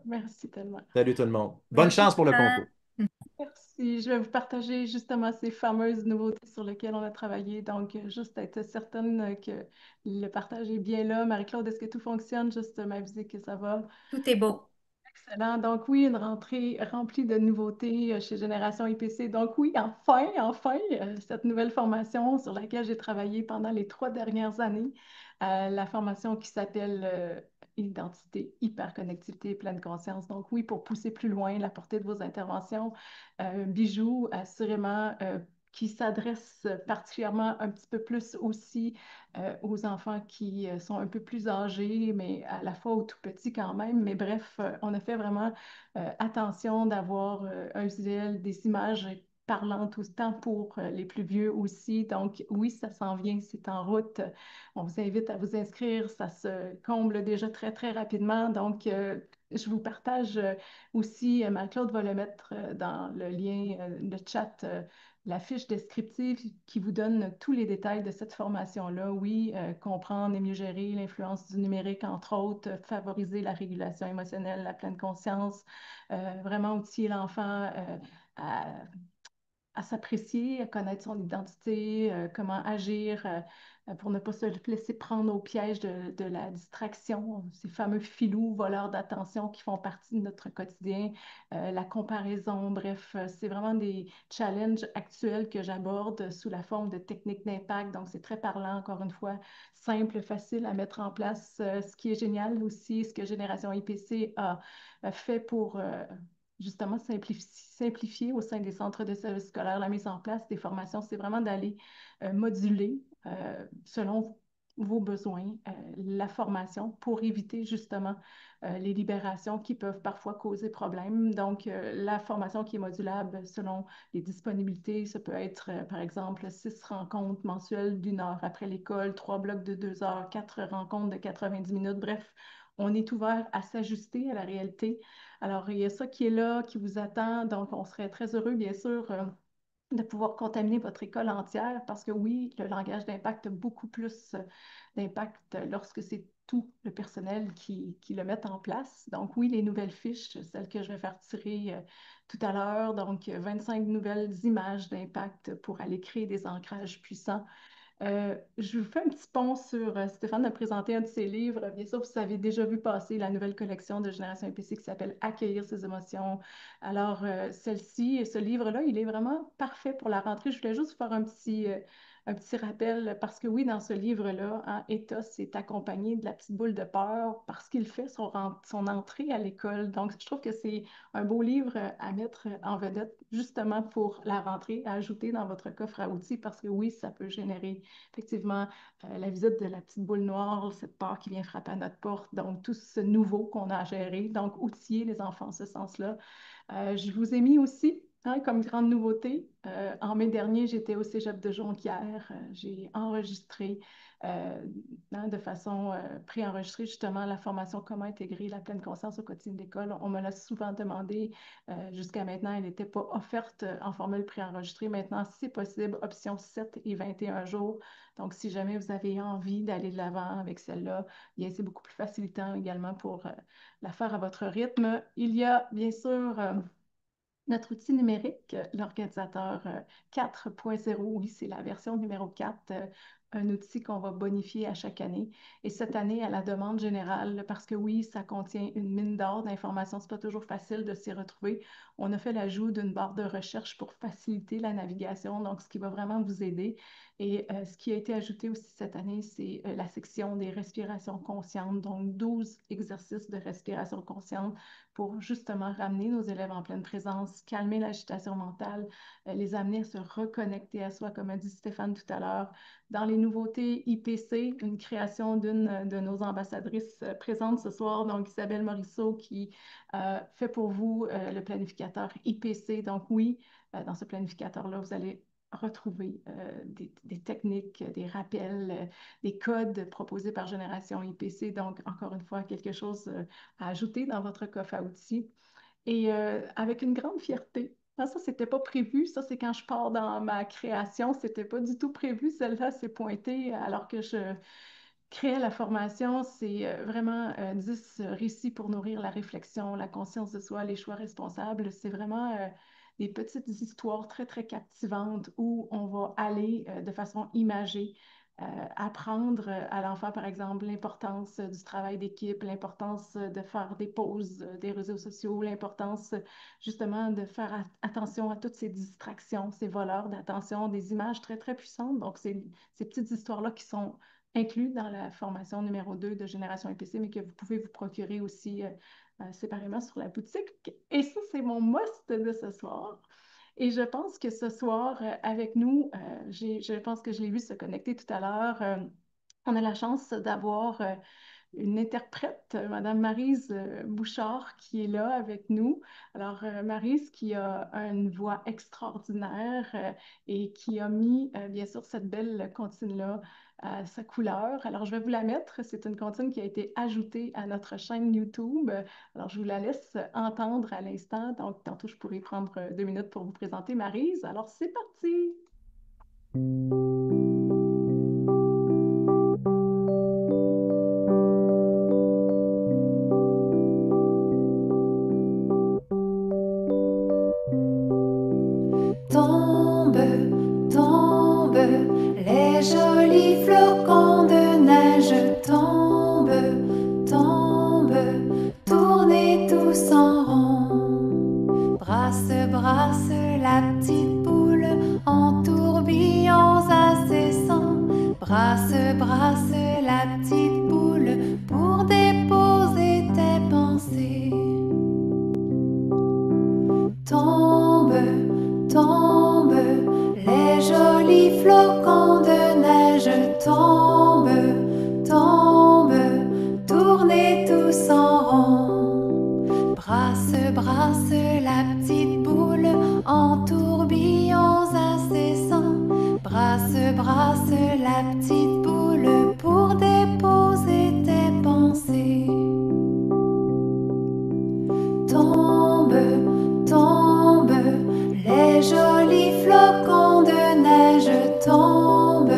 Merci tellement. Salut tout le monde. Bonne Merci, chance pour le concours. Stéphane. Merci. Je vais vous partager justement ces fameuses nouveautés sur lesquelles on a travaillé. Donc, juste être certaine que le partage est bien là. Marie-Claude, est-ce que tout fonctionne? Juste m'aviser que ça va. Tout est beau. Excellent. Donc oui, une rentrée remplie de nouveautés chez Génération IPC. Donc oui, enfin, cette nouvelle formation sur laquelle j'ai travaillé pendant les 3 dernières années, la formation qui s'appelle Identité, hyperconnectivité, pleine conscience. Donc oui, pour pousser plus loin la portée de vos interventions, bijoux, assurément, qui s'adresse particulièrement un petit peu plus aussi aux enfants qui sont un peu plus âgés, mais à la fois aux tout petits quand même. Mais bref, on a fait vraiment attention d'avoir un visuel, des images parlantes autant pour les plus vieux aussi. Donc oui, ça s'en vient, c'est en route. On vous invite à vous inscrire, ça se comble déjà très, très rapidement. Donc, je vous partage aussi, Marie-Claude va le mettre dans le lien, le chat la fiche descriptive qui vous donne tous les détails de cette formation-là. Oui, comprendre et mieux gérer l'influence du numérique, entre autres, favoriser la régulation émotionnelle, la pleine conscience, vraiment outiller l'enfant à à s'apprécier, à connaître son identité, comment agir pour ne pas se laisser prendre au piège de la distraction, ces fameux filous, voleurs d'attention qui font partie de notre quotidien, la comparaison, bref, c'est vraiment des challenges actuels que j'aborde sous la forme de techniques d'impact. Donc, c'est très parlant, encore une fois, simple, facile à mettre en place. Ce qui est génial aussi, ce que Génération IPC a fait pour justement simplifier au sein des centres de services scolaires la mise en place des formations, c'est vraiment d'aller moduler selon vos besoins la formation pour éviter justement les libérations qui peuvent parfois causer problème. Donc, la formation qui est modulable selon les disponibilités, ça peut être par exemple 6 rencontres mensuelles d'1 heure après l'école, 3 blocs de 2 heures, 4 rencontres de 90 minutes. Bref, on est ouvert à s'ajuster à la réalité. Alors, il y a ça qui est là, qui vous attend. Donc, on serait très heureux, bien sûr, de pouvoir contaminer votre école entière parce que oui, le langage d'impact a beaucoup plus d'impact lorsque c'est tout le personnel qui le met en place. Donc, oui, les nouvelles fiches, celles que je vais faire tirer tout à l'heure, donc 25 nouvelles images d'impact pour aller créer des ancrages puissants. Je vous fais un petit pont sur Stéphane a présenté un de ses livres. Bien sûr, vous avez déjà vu passer la nouvelle collection de Génération EPC qui s'appelle Accueillir ses émotions. Alors, celle-ci, ce livre-là, il est vraiment parfait pour la rentrée. Je voulais juste vous faire un petit rappel parce que oui, dans ce livre-là, hein, Ethos est accompagné de la petite boule de peur parce qu'il fait son entrée à l'école. Donc, je trouve que c'est un beau livre à mettre en vedette justement pour la rentrée, à ajouter dans votre coffre à outils parce que oui, ça peut générer effectivement la visite de la petite boule noire, cette peur qui vient frapper à notre porte, donc tout ce nouveau qu'on a à gérer, donc outiller les enfants en ce sens-là. Je vous ai mis aussi, hein, comme grande nouveauté, en mai dernier, j'étais au Cégep de Jonquière. J'ai enregistré hein, de façon préenregistrée justement la formation Comment intégrer la pleine conscience au quotidien d'école. On me l'a souvent demandé. Jusqu'à maintenant, elle n'était pas offerte en formule préenregistrée. Maintenant, c'est possible, option 7 et 21 jours. Donc, si jamais vous avez envie d'aller de l'avant avec celle-là, bien, c'est beaucoup plus facilitant également pour la faire à votre rythme. Il y a bien sûr notre outil numérique, l'organisateur 4.0, oui, c'est la version numéro 4, un outil qu'on va bonifier à chaque année. Et cette année, à la demande générale, parce que oui, ça contient une mine d'or d'informations, c'est pas toujours facile de s'y retrouver. On a fait l'ajout d'une barre de recherche pour faciliter la navigation, donc ce qui va vraiment vous aider. Et ce qui a été ajouté aussi cette année, c'est la section des respirations conscientes, donc 12 exercices de respiration consciente pour justement ramener nos élèves en pleine présence, calmer l'agitation mentale, les amener à se reconnecter à soi, comme a dit Stéphane tout à l'heure. Dans les nouveautés IPC, une création d'une de nos ambassadrices présentes ce soir, donc Isabelle Morisseau, qui fait pour vous le planificateur IPC. Donc oui, dans ce planificateur-là, vous allez retrouver des techniques, des rappels, des codes proposés par Génération IPC. Donc, encore une fois, quelque chose à ajouter dans votre coffre à outils. Et avec une grande fierté. Ah, ça, c'était pas prévu. Ça, c'est quand je pars dans ma création. C'était pas du tout prévu. Celle-là s'est pointée alors que je créais la formation. C'est vraiment 10 récits pour nourrir la réflexion, la conscience de soi, les choix responsables. C'est vraiment des petites histoires très, très captivantes où on va aller de façon imagée apprendre à l'enfant, par exemple, l'importance du travail d'équipe, l'importance de faire des pauses des réseaux sociaux, l'importance justement de faire attention à toutes ces distractions, ces voleurs d'attention, des images très, très puissantes. Donc, ces petites histoires-là qui sont incluses dans la formation numéro 2 de Génération EPC, mais que vous pouvez vous procurer aussi séparément sur la boutique. Et ça, c'est mon must de ce soir. Et je pense que ce soir, avec nous, je pense que je l'ai vu se connecter tout à l'heure. On a la chance d'avoir une interprète, Madame Maryse Bouchard, qui est là avec nous. Alors, Maryse, qui a une voix extraordinaire et qui a mis, bien sûr, cette belle comptine-là à sa couleur. Alors, je vais vous la mettre. C'est une comptine qui a été ajoutée à notre chaîne YouTube. Alors, je vous la laisse entendre à l'instant. Donc, tantôt, je pourrai prendre 2 minutes pour vous présenter Maryse. Alors, c'est parti! Tombe, tombe, les jolis flocons de neige tombent, tombent, tournez tous en rond. Brasse, brasse la petite boule en tourbillons incessants. Brasse, brasse la petite boule pour déposer tes pensées. Tombe, tombe, les jolis flocons de neige tombent, tombent, tournez tous en rond. Brasse, brasse la petite boule en tourbillons incessants. Brasse, brasse la petite boule pour déposer tes pensées. Tombe, tombe, les jolis flocons de neige tombent,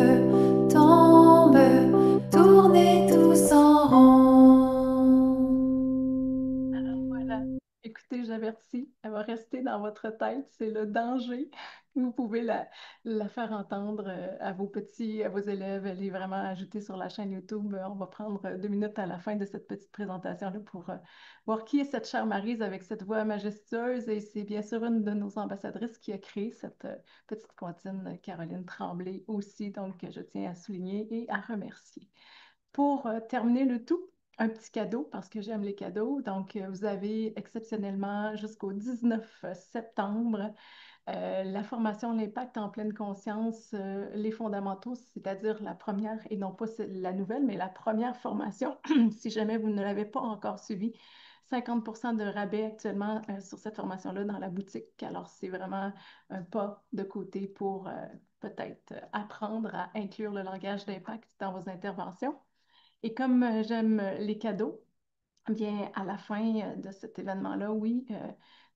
tombent, tournez tous en rond. Alors voilà. Écoutez, j'avertis, elle va rester dans votre tête. C'est le danger. Vous pouvez la faire entendre à vos petits, à vos élèves. Elle est vraiment ajoutée sur la chaîne YouTube. On va prendre 2 minutes à la fin de cette petite présentation-là pour voir qui est cette chère Maryse avec cette voix majestueuse. Et c'est bien sûr une de nos ambassadrices qui a créé cette petite comptine, Caroline Tremblay aussi. Donc, je tiens à souligner et à remercier. Pour terminer le tout, un petit cadeau parce que j'aime les cadeaux. Donc, vous avez exceptionnellement jusqu'au 19 septembre la formation L'impact en pleine conscience, les fondamentaux, c'est-à-dire la première, et non pas la nouvelle, mais la première formation, si jamais vous ne l'avez pas encore suivie. 50% de rabais actuellement sur cette formation-là dans la boutique. Alors, c'est vraiment un pas de côté pour peut-être apprendre à inclure le langage d'impact dans vos interventions. Et comme j'aime les cadeaux, bien, à la fin de cet événement-là, oui,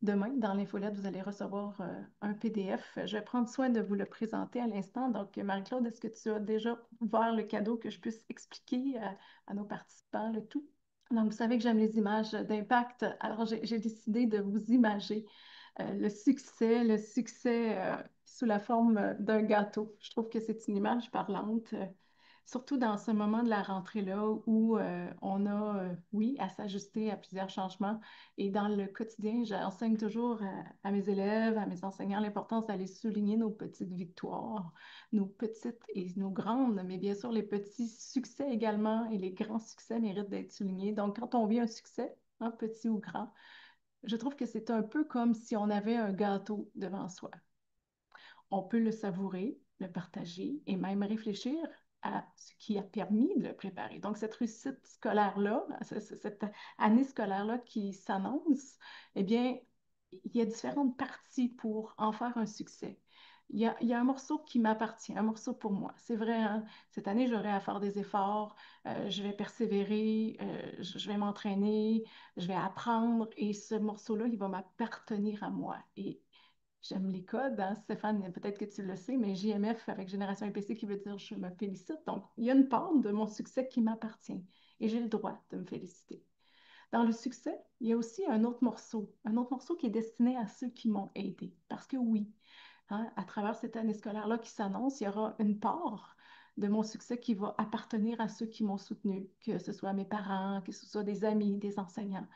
demain, dans l'infolette, vous allez recevoir un PDF. Je vais prendre soin de vous le présenter à l'instant. Donc, Marie-Claude, est-ce que tu as déjà ouvert le cadeau que je puisse expliquer à nos participants le tout? Donc, vous savez que j'aime les images d'impact. Alors, j'ai décidé de vous imager le succès sous la forme d'un gâteau. Je trouve que c'est une image parlante. Surtout dans ce moment de la rentrée-là où on a, oui, à s'ajuster à plusieurs changements. Et dans le quotidien, j'enseigne toujours à mes élèves, à mes enseignants, l'importance d'aller souligner nos petites victoires, nos petites et nos grandes, mais bien sûr les petits succès également et les grands succès méritent d'être soulignés. Donc, quand on vit un succès, hein, petit ou grand, je trouve que c'est un peu comme si on avait un gâteau devant soi. On peut le savourer, le partager et même réfléchir à ce qui a permis de le préparer. Donc, cette réussite scolaire-là, cette année scolaire-là qui s'annonce, eh bien, il y a différentes parties pour en faire un succès. Il y a un morceau qui m'appartient, un morceau pour moi. C'est vrai, hein? Cette année, j'aurai à faire des efforts, je vais persévérer, je vais m'entraîner, je vais apprendre et ce morceau-là, il va m'appartenir à moi. Et j'aime les codes, hein, Stéphane, peut-être que tu le sais, mais JMF avec Génération EPC qui veut dire je me félicite. Donc, il y a une part de mon succès qui m'appartient et j'ai le droit de me féliciter. Dans le succès, il y a aussi un autre morceau qui est destiné à ceux qui m'ont aidé. Parce que oui, hein, à travers cette année scolaire-là qui s'annonce, il y aura une part de mon succès qui va appartenir à ceux qui m'ont soutenu, que ce soit mes parents, que ce soit des amis, des enseignants,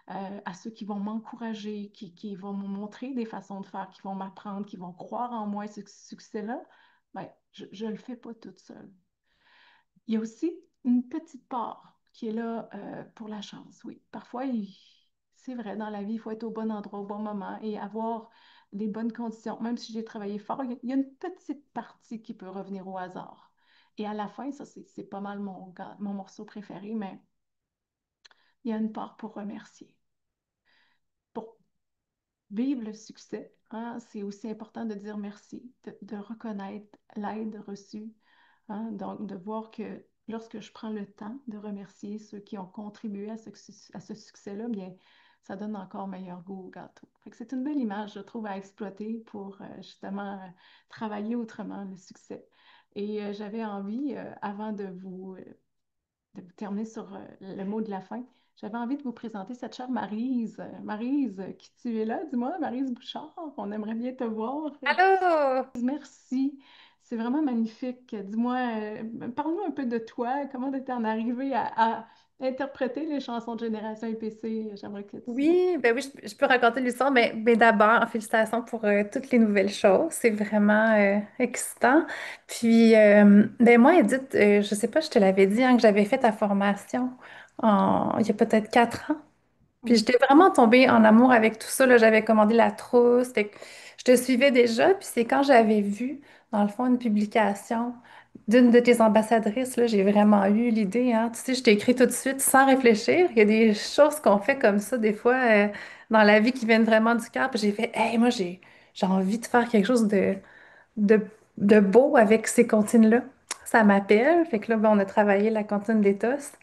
à ceux qui vont m'encourager, qui vont me montrer des façons de faire, qui vont m'apprendre, qui vont croire en moi, ce succès-là. Ben, je ne le fais pas toute seule. Il y a aussi une petite part qui est là pour la chance, oui. Parfois, c'est vrai, dans la vie, il faut être au bon endroit au bon moment et avoir les bonnes conditions. Même si j'ai travaillé fort, il y a une petite partie qui peut revenir au hasard. Et à la fin, ça, c'est pas mal mon morceau préféré, mais il y a une part pour remercier. Pour vivre le succès, hein, c'est aussi important de dire merci, de reconnaître l'aide reçue, hein. Donc, de voir que lorsque je prends le temps de remercier ceux qui ont contribué à ce succès-là, bien, ça donne encore meilleur goût au gâteau. Fait que c'est une belle image, je trouve, à exploiter pour justement travailler autrement le succès. Et j'avais envie, avant de vous terminer sur le mot de la fin, j'avais envie de vous présenter cette chère Maryse. Maryse, qui tu es là, dis-moi, Maryse Bouchard, on aimerait bien te voir. Allô? Merci, c'est vraiment magnifique. Dis-moi, parle-nous un peu de toi, comment tu en arrivée à interpréter les chansons de Génération EPC. J'aimerais que tu... Oui, ben oui, je peux raconter l'histoire, mais d'abord, félicitations pour toutes les nouvelles choses. C'est vraiment excitant. Puis, ben moi, Edith, je sais pas, je te l'avais dit, hein, que j'avais fait ta formation il y a peut-être 4 ans. Puis Oui. j'étais vraiment tombée en amour avec tout ça, là. J'avais commandé la trousse, fait que je te suivais déjà. Puis c'est quand j'avais vu, dans le fond, une publication d'une de tes ambassadrices, là, j'ai vraiment eu l'idée, hein. Tu sais, je t'ai écrit tout de suite sans réfléchir. Il y a des choses qu'on fait comme ça, des fois, dans la vie qui viennent vraiment du cœur. Puis j'ai fait, hey, moi, j'ai envie de faire quelque chose de, de beau avec ces comptines-là. Ça m'appelle. Fait que là, ben, on a travaillé la comptine des tosses.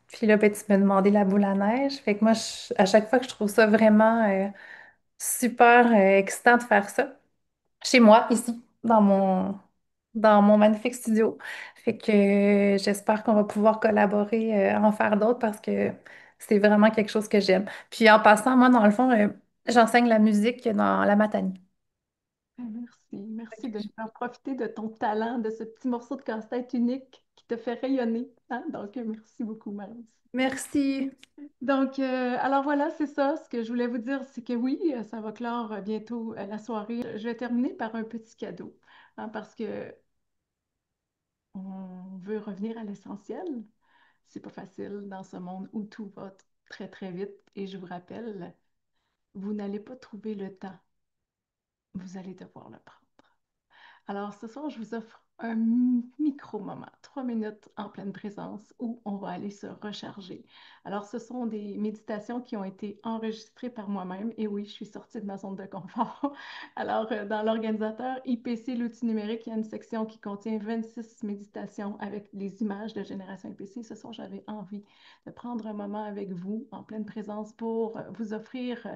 Puis là, ben, tu m'as demandé la boule à neige. Fait que moi, à chaque fois que je trouve ça vraiment super excitant de faire ça, chez moi, ici, dans mon magnifique studio. Fait que j'espère qu'on va pouvoir collaborer, en faire d'autres parce que c'est vraiment quelque chose que j'aime. Puis en passant, moi, dans le fond, j'enseigne la musique dans la Matanie. Merci, merci de nous faire profiter de ton talent, de ce petit morceau de casse-tête unique qui te fait rayonner, hein. Donc, merci beaucoup, Maryse. Merci. Donc, alors voilà, c'est ça. Ce que je voulais vous dire, c'est que oui, ça va clore bientôt la soirée. Je vais terminer par un petit cadeau, hein, parce que on veut revenir à l'essentiel. C'est pas facile dans ce monde où tout va très, très vite. Et je vous rappelle, vous n'allez pas trouver le temps. Vous allez devoir le prendre. Alors, ce soir, je vous offre un micro-moment, 3 minutes en pleine présence où on va aller se recharger. Alors, ce sont des méditations qui ont été enregistrées par moi-même. Et oui, je suis sortie de ma zone de confort. Alors, dans l'organisateur IPC, l'outil numérique, il y a une section qui contient 26 méditations avec les images de Génération IPC. Ce soir, j'avais envie de prendre un moment avec vous en pleine présence pour vous offrir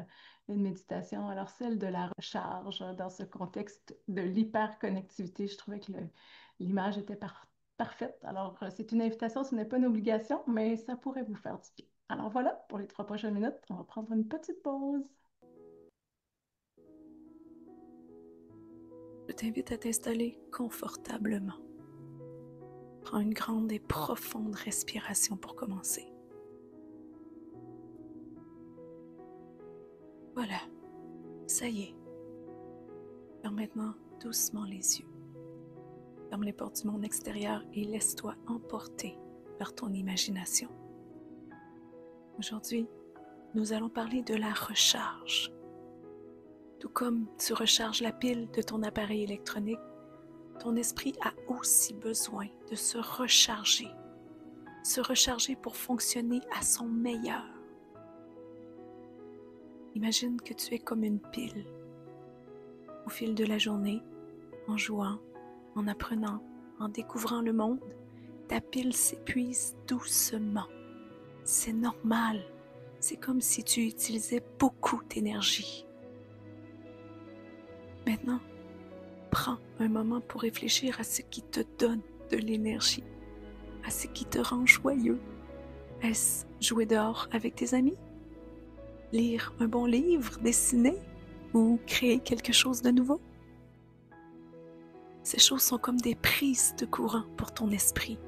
une méditation. Alors, celle de la recharge dans ce contexte de l'hyperconnectivité, je trouvais que l'image était parfaite. Alors, c'est une invitation, ce n'est pas une obligation, mais ça pourrait vous faire du bien. Alors voilà, pour les 3 prochaines minutes, on va prendre une petite pause. Je t'invite à t'installer confortablement. Prends une grande et profonde respiration pour commencer. Voilà, ça y est. Ferme maintenant doucement les yeux. Ferme les portes du monde extérieur et laisse-toi emporter par ton imagination. Aujourd'hui, nous allons parler de la recharge. Tout comme tu recharges la pile de ton appareil électronique, ton esprit a aussi besoin de se recharger pour fonctionner à son meilleur. Imagine que tu es comme une pile. Au fil de la journée, en jouant, en apprenant, en découvrant le monde, ta pile s'épuise doucement. C'est normal. C'est comme si tu utilisais beaucoup d'énergie. Maintenant, prends un moment pour réfléchir à ce qui te donne de l'énergie, à ce qui te rend joyeux. Est-ce jouer dehors avec tes amis? Lire un bon livre, dessiner ou créer quelque chose de nouveau? Ces choses sont comme des prises de courant pour ton esprit.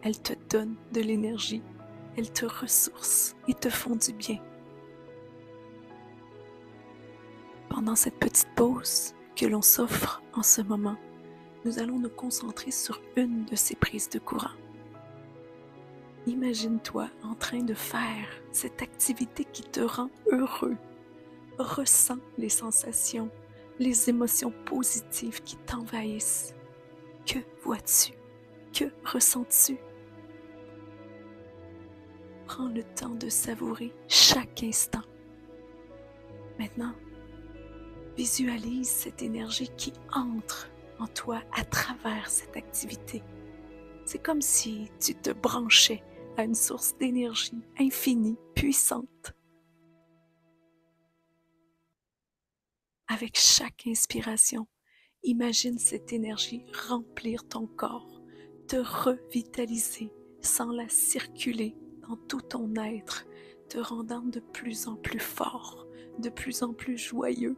Elles te donnent de l'énergie, elles te ressourcent et te font du bien. Pendant cette petite pause que l'on s'offre en ce moment, nous allons nous concentrer sur une de ces prises de courant. Imagine-toi en train de faire cette activité qui te rend heureux. Ressens les sensations, les émotions positives qui t'envahissent. Que vois-tu? Que ressens-tu? Prends le temps de savourer chaque instant. Maintenant, visualise cette énergie qui entre en toi à travers cette activité. C'est comme si tu te branchais à une source d'énergie infinie, puissante. Avec chaque inspiration, imagine cette énergie remplir ton corps, te revitaliser, sans la circuler dans tout ton être, te rendant de plus en plus fort, de plus en plus joyeux.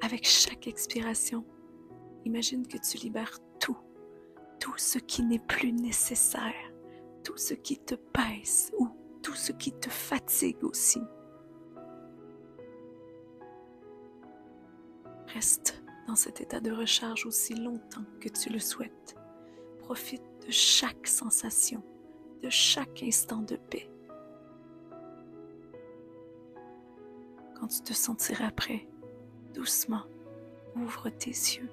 Avec chaque expiration, imagine que tu libères tout ce qui n'est plus nécessaire, tout ce qui te pèse ou tout ce qui te fatigue aussi. Reste dans cet état de recharge aussi longtemps que tu le souhaites. Profite de chaque sensation, de chaque instant de paix. Quand tu te sentiras prêt, doucement, ouvre tes yeux.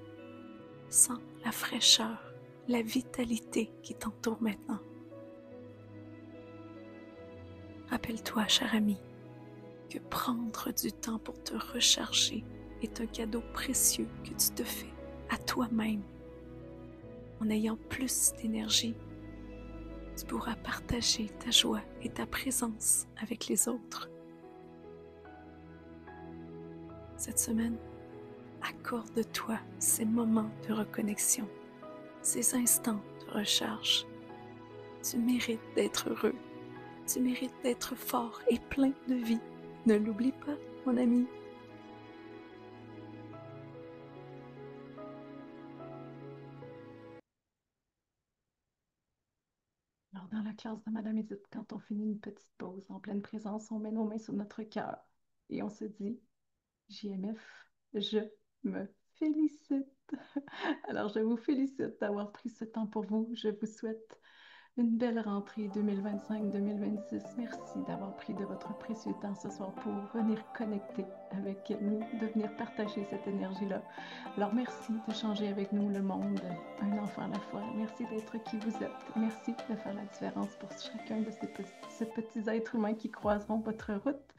Sens la fraîcheur, la vitalité qui t'entoure maintenant. Rappelle-toi, cher ami, que prendre du temps pour te recharger est un cadeau précieux que tu te fais à toi-même. En ayant plus d'énergie, tu pourras partager ta joie et ta présence avec les autres. Cette semaine, accorde-toi ces moments de reconnexion, ces instants de recharge. Tu mérites d'être heureux, tu mérites d'être fort et plein de vie. Ne l'oublie pas, mon ami. Alors, dans la classe de Madame Edith, quand on finit une petite pause en pleine présence, on met nos mains sur notre cœur et on se dit JMF, je me félicite. Alors, je vous félicite d'avoir pris ce temps pour vous. Je vous souhaite une belle rentrée 2025-2026. Merci d'avoir pris de votre précieux temps ce soir pour venir connecter avec nous, de venir partager cette énergie-là. Alors, merci d'échanger avec nous le monde, un enfant à la fois. Merci d'être qui vous êtes. Merci de faire la différence pour chacun de ces petits êtres humains qui croiseront votre route.